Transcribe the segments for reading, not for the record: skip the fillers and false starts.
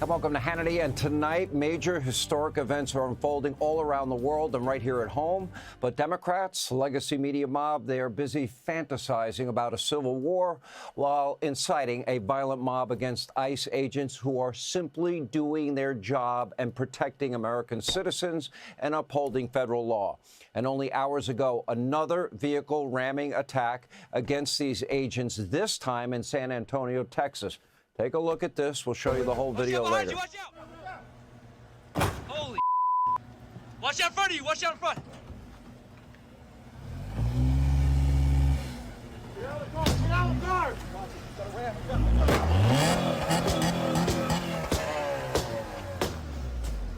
And welcome to Hannity. And tonight, major historic events are unfolding all around the world and right here at home. But Democrats, legacy media mob, they are busy fantasizing about a civil war while inciting a violent mob against ICE agents who are simply doing their job and protecting American citizens and upholding federal law. And only hours ago, another vehicle ramming attack against these agents, this time in San Antonio, Texas. Take a look at this. We'll show you the whole video later. Watch out! Holy watch out in front of you! Watch out in front! Get out of the car! Get out of the car!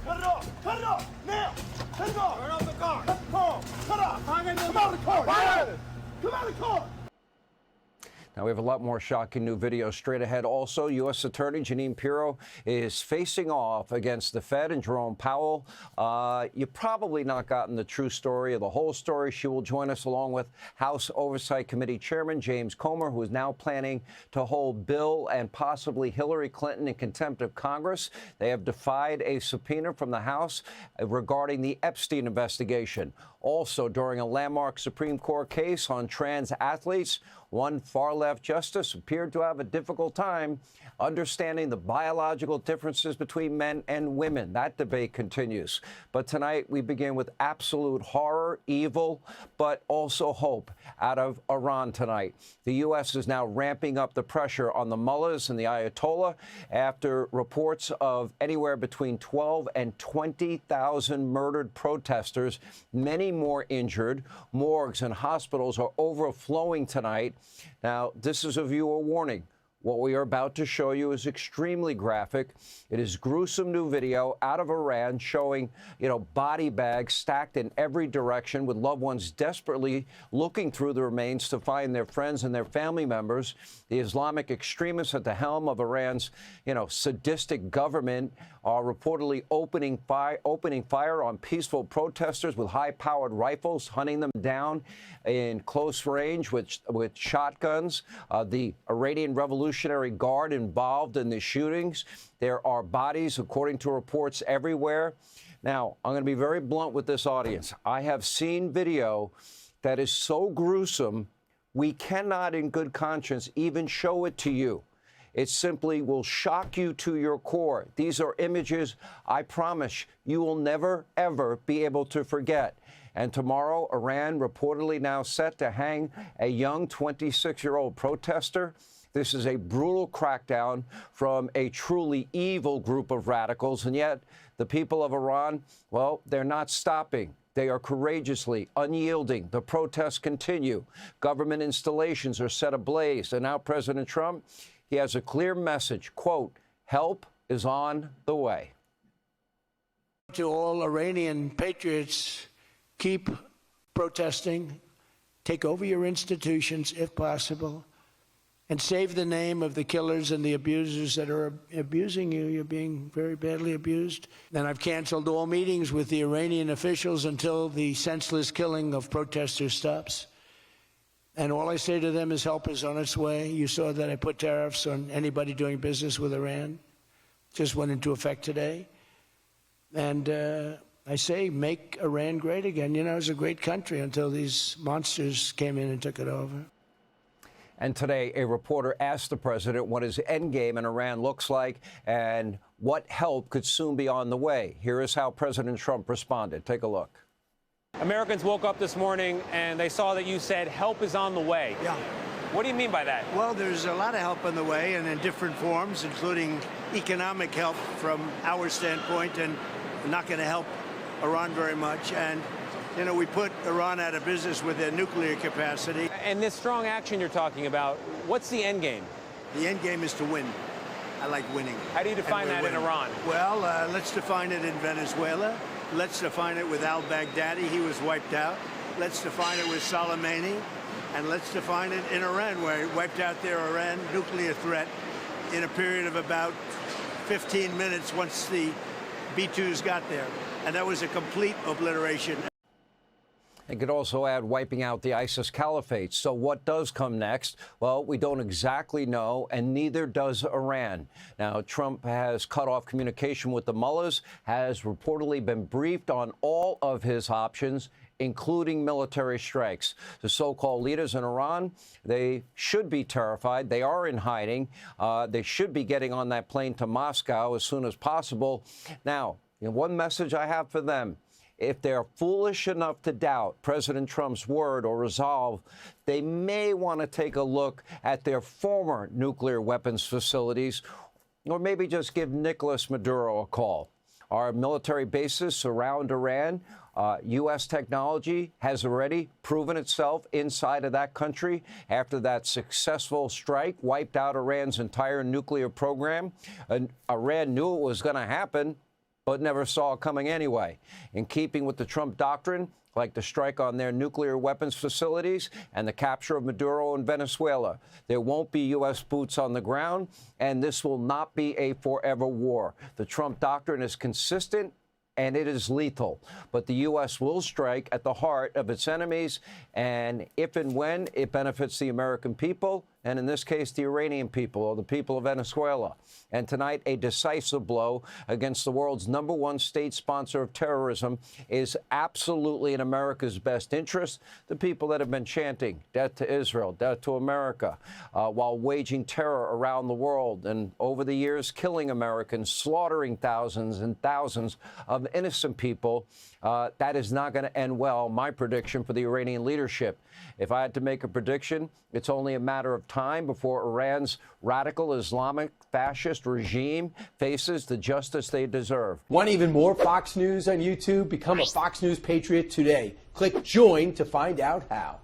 Cut it off! Cut it off! Now! Cut it off! Turn off the car! Cut the car! Cut off! Come out of the car! Come out of the car! Now, we have a lot more shocking new videos straight ahead. Also, U.S. Attorney Jeanine Pirro is facing off against the Fed and Jerome Powell. You've probably not gotten the true story or the whole story. She will join us along with House Oversight Committee Chairman James Comer, who is now planning to hold Bill and possibly Hillary Clinton in contempt of Congress. They have defied a subpoena from the House regarding the Epstein investigation. Also, during a landmark Supreme Court case on trans athletes, one far-left justice appeared to have a difficult time understanding the biological differences between men and women. That debate continues. But tonight, we begin with absolute horror, evil, but also hope out of Iran tonight. The U.S. is now ramping up the pressure on the mullahs and the Ayatollah after reports of anywhere between 12 and 20,000 murdered protesters, many more injured. Morgues and hospitals are overflowing tonight. Now, this is a viewer warning. What we are about to show you is extremely graphic. It is gruesome new video out of Iran showing, body bags stacked in every direction with loved ones desperately looking through the remains to find their friends and their family members. The Islamic extremists at the helm of Iran's, sadistic government are reportedly opening fire on peaceful protesters with high-powered rifles, hunting them down in close range with shotguns. The Iranian Revolutionary Guard involved in the shootings. There are bodies, according to reports, everywhere. Now, I'm going to be very blunt with this audience. I have seen video that is so gruesome, we cannot in good conscience even show it to you. It simply will shock you to your core. These are images I promise you will never, ever be able to forget. And tomorrow, Iran reportedly now set to hang a young 26-year-old protester. This is a brutal crackdown from a truly evil group of radicals. And yet, the people of Iran, well, they're not stopping. They are courageously unyielding. The protests continue. Government installations are set ablaze. And now President Trump, he has a clear message, quote, help is on the way. To all Iranian patriots, keep protesting, take over your institutions if possible, and save the name of the killers and the abusers that are abusing you. You're being very badly abused. And I've canceled all meetings with the Iranian officials until the senseless killing of protesters stops. And all I say to them is help is on its way. You saw that I put tariffs on anybody doing business with Iran. Just went into effect today. And I say, make Iran great again. It was a great country until these monsters came in and took it over. And today, a reporter asked the president what his endgame in Iran looks like and what help could soon be on the way. Here is how President Trump responded. Take a look. Americans woke up this morning and they saw that you said help is on the way. Yeah. What do you mean by that? Well, there's a lot of help on the way and in different forms, including economic help from our standpoint, and not going to help Iran very much. And we put Iran out of business with their nuclear capacity. And this strong action you're talking about, what's the end game? The end game is to win. I like winning. How do you define that in Iran? Well, let's define it in Venezuela. Let's define it with al-Baghdadi. He was wiped out. Let's define it with Soleimani. And let's define it in Iran, where he wiped out their Iran nuclear threat in a period of about 15 minutes once the B-2s got there. And that was a complete obliteration. It could also add wiping out the ISIS caliphate. So what does come next? Well, we don't exactly know, and neither does Iran. Now, Trump has cut off communication with the mullahs, has reportedly been briefed on all of his options, including military strikes. The so-called leaders in Iran, they should be terrified. They are in hiding. They should be getting on that plane to Moscow as soon as possible. Now, one message I have for them: if they're foolish enough to doubt President Trump's word or resolve, they may want to take a look at their former nuclear weapons facilities, or maybe just give Nicolas Maduro a call. Our military bases surround Iran. U.S. technology has already proven itself inside of that country after that successful strike wiped out Iran's entire nuclear program. Iran knew it was going to happen, but never saw it coming anyway. In keeping with the Trump doctrine, like the strike on their nuclear weapons facilities and the capture of Maduro in Venezuela, there won't be U.S. boots on the ground, and this will not be a forever war. The Trump doctrine is consistent, and it is lethal. But the U.S. will strike at the heart of its enemies, and if and when it benefits the American people, and in this case, the Iranian people or the people of Venezuela. And tonight, a decisive blow against the world's #1 state sponsor of terrorism is absolutely in America's best interest. The people that have been chanting death to Israel, death to America, while waging terror around the world and over the years killing Americans, slaughtering thousands and thousands of innocent people. That is not going to end well, my prediction for the Iranian leadership. If I had to make a prediction, it's only a matter of time before Iran's radical Islamic fascist regime faces the justice they deserve. Want even more Fox News on YouTube? Become a Fox News Patriot today. Click join to find out how.